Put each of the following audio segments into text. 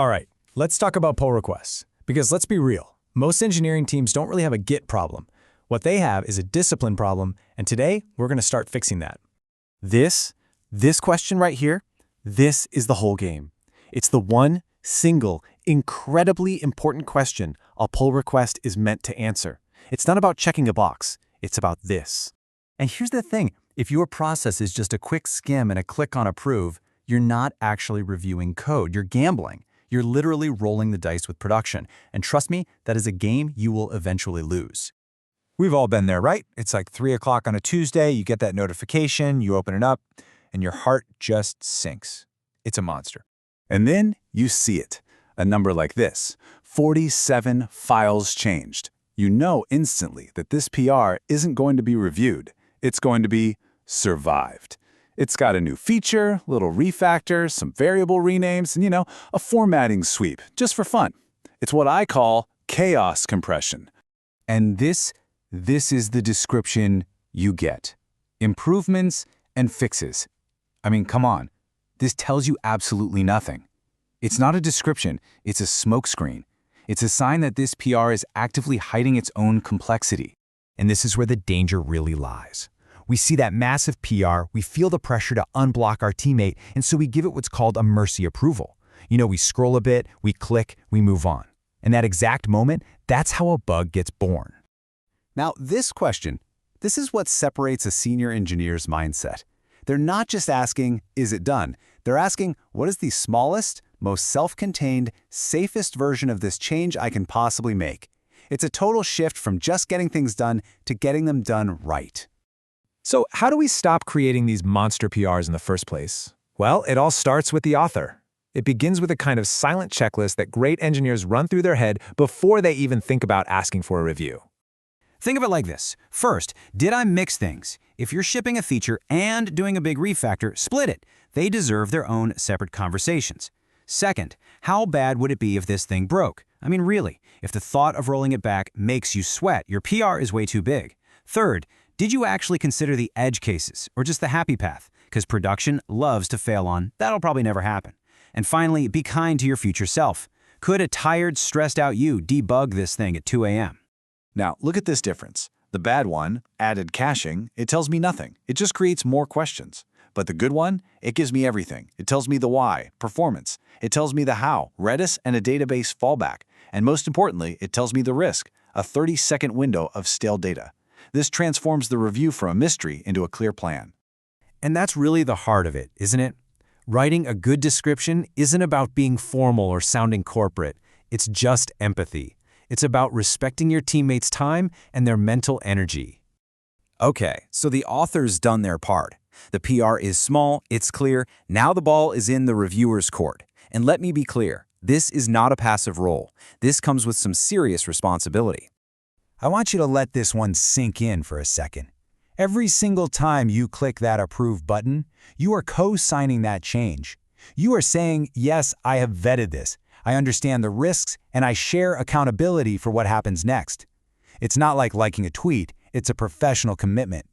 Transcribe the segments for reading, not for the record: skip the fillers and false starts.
All right, let's talk about pull requests. Because let's be real, most engineering teams don't really have a Git problem. What they have is a discipline problem, and today we're going to start fixing that. This question right here, this is the whole game. It's the one single, incredibly important question a pull request is meant to answer. It's not about checking a box. It's about this. And here's the thing. If your process is just a quick skim and a click on approve, you're not actually reviewing code. You're gambling. You're literally rolling the dice with production. And trust me, that is a game you will eventually lose. We've all been there, right? It's like 3 o'clock on a Tuesday, you get that notification, you open it up, and your heart just sinks. It's a monster. And then you see it, a number like this, 47 files changed. You know instantly that this PR isn't going to be reviewed. It's going to be survived. It's got a new feature, little refactor, some variable renames, and a formatting sweep, just for fun. It's what I call chaos compression. And this is the description you get. Improvements and fixes. I mean, come on. This tells you absolutely nothing. It's not a description, it's a smokescreen. It's a sign that this PR is actively hiding its own complexity. And this is where the danger really lies. We see that massive PR, we feel the pressure to unblock our teammate, and so we give it what's called a mercy approval. We scroll a bit, we click, we move on. In that exact moment, that's how a bug gets born. Now, this question, this is what separates a senior engineer's mindset. They're not just asking, is it done? They're asking, what is the smallest, most self-contained, safest version of this change I can possibly make? It's a total shift from just getting things done to getting them done right. So how do we stop creating these monster PRs in the first place? Well, it all starts with the author. It begins with a kind of silent checklist that great engineers run through their head before they even think about asking for a review. Think of it like this. First, did I mix things? If you're shipping a feature and doing a big refactor, split it. They deserve their own separate conversations. Second, how bad would it be if this thing broke? I mean, really, if the thought of rolling it back makes you sweat, your PR is way too big. Third, did you actually consider the edge cases or just the happy path? Because production loves to fail on, that'll probably never happen. And finally, be kind to your future self. Could a tired, stressed out you debug this thing at 2 a.m.? Now, look at this difference. The bad one, added caching, it tells me nothing. It just creates more questions. But the good one, it gives me everything. It tells me the why, performance. It tells me the how, Redis and a database fallback. And most importantly, it tells me the risk, a 30-second window of stale data. This transforms the review from a mystery into a clear plan. And that's really the heart of it, isn't it? Writing a good description isn't about being formal or sounding corporate. It's just empathy. It's about respecting your teammates' time and their mental energy. Okay, so the author's done their part. The PR is small, it's clear, now the ball is in the reviewer's court. And let me be clear, this is not a passive role. This comes with some serious responsibility. I want you to let this one sink in for a second. Every single time you click that approve button, you are co-signing that change. You are saying, yes, I have vetted this. I understand the risks, and I share accountability for what happens next. It's not like liking a tweet, it's a professional commitment.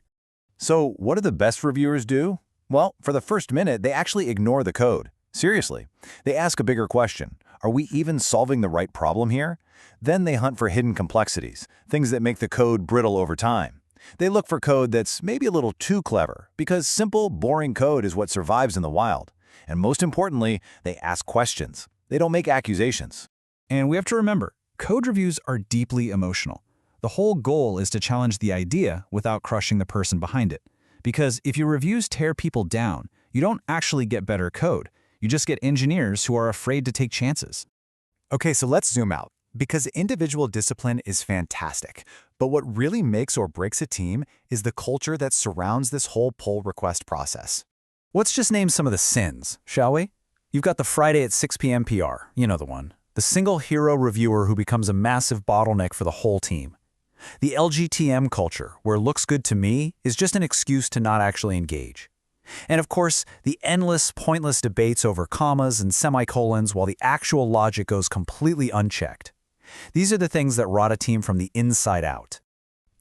So what do the best reviewers do? Well, for the first minute, they actually ignore the code. Seriously. They ask a bigger question. Are we even solving the right problem here? Then they hunt for hidden complexities, things that make the code brittle over time. They look for code that's maybe a little too clever, because simple, boring code is what survives in the wild. And most importantly, they ask questions. They don't make accusations. And we have to remember, code reviews are deeply emotional. The whole goal is to challenge the idea without crushing the person behind it. Because if your reviews tear people down, you don't actually get better code. You just get engineers who are afraid to take chances. Okay, so let's zoom out. Because individual discipline is fantastic. But what really makes or breaks a team is the culture that surrounds this whole pull request process. Let's just name some of the sins, shall we? You've got the Friday at 6 p.m. PR, you know the one. The single hero reviewer who becomes a massive bottleneck for the whole team. The LGTM culture, where looks good to me is just an excuse to not actually engage. And of course, the endless, pointless debates over commas and semicolons while the actual logic goes completely unchecked. These are the things that rot a team from the inside out.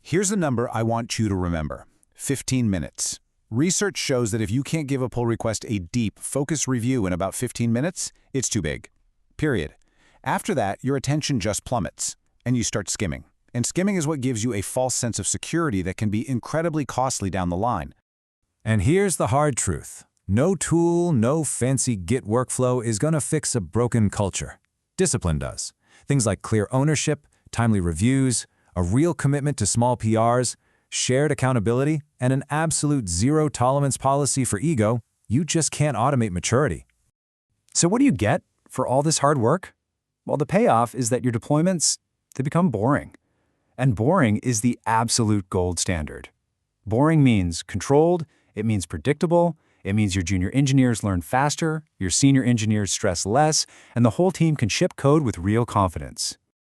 Here's the number I want you to remember. 15 minutes. Research shows that if you can't give a pull request a deep, focused review in about 15 minutes, it's too big. period. After that, your attention just plummets, and you start skimming. And skimming is what gives you a false sense of security that can be incredibly costly down the line. And here's the hard truth. No tool, no fancy Git workflow is going to fix a broken culture. Discipline does. Things like clear ownership, timely reviews, a real commitment to small PRs, shared accountability, and an absolute zero-tolerance policy for ego. You just can't automate maturity. So what do you get for all this hard work? Well, the payoff is that your deployments, they become boring. And boring is the absolute gold standard. Boring means controlled, it means predictable, it means your junior engineers learn faster, your senior engineers stress less, and the whole team can ship code with real confidence.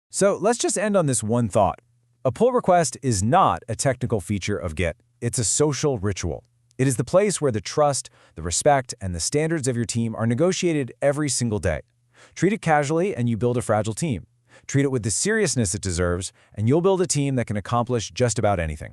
So let's just end on this one thought. A pull request is not a technical feature of Git. It's a social ritual. It is the place where the trust, the respect, and the standards of your team are negotiated every single day. Treat it casually and you build a fragile team. Treat it with the seriousness it deserves, and you'll build a team that can accomplish just about anything.